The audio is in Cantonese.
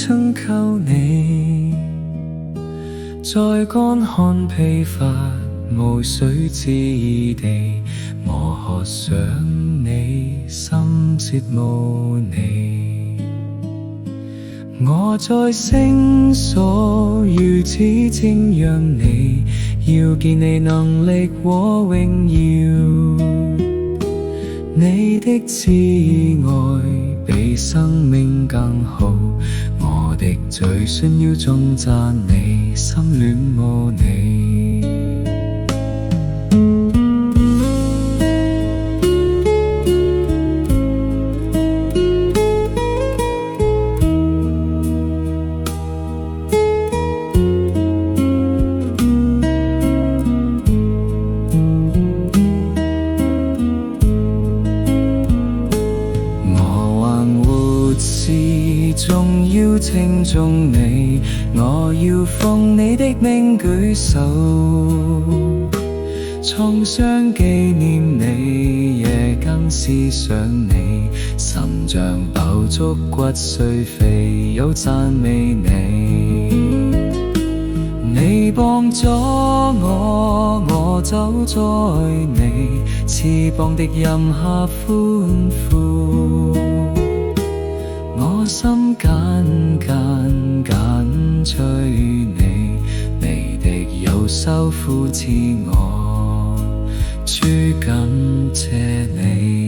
曾靠你，在乾旱疲乏無水之地，我渴想你，心切慕你。我在聖所如此瞻仰你，要見你能力和榮耀。你的慈愛比生命更好，我的嘴唇要頌讚你，心戀慕你。仲要稱頌你，我要奉你的名舉手，創傷紀念你，夜更思想你，心像飽足骨髓肥有讚美你。你幫助我，我走在你翅膀的蔭下歡呼。我心緊隨你，你的右手扶持我，主感謝你。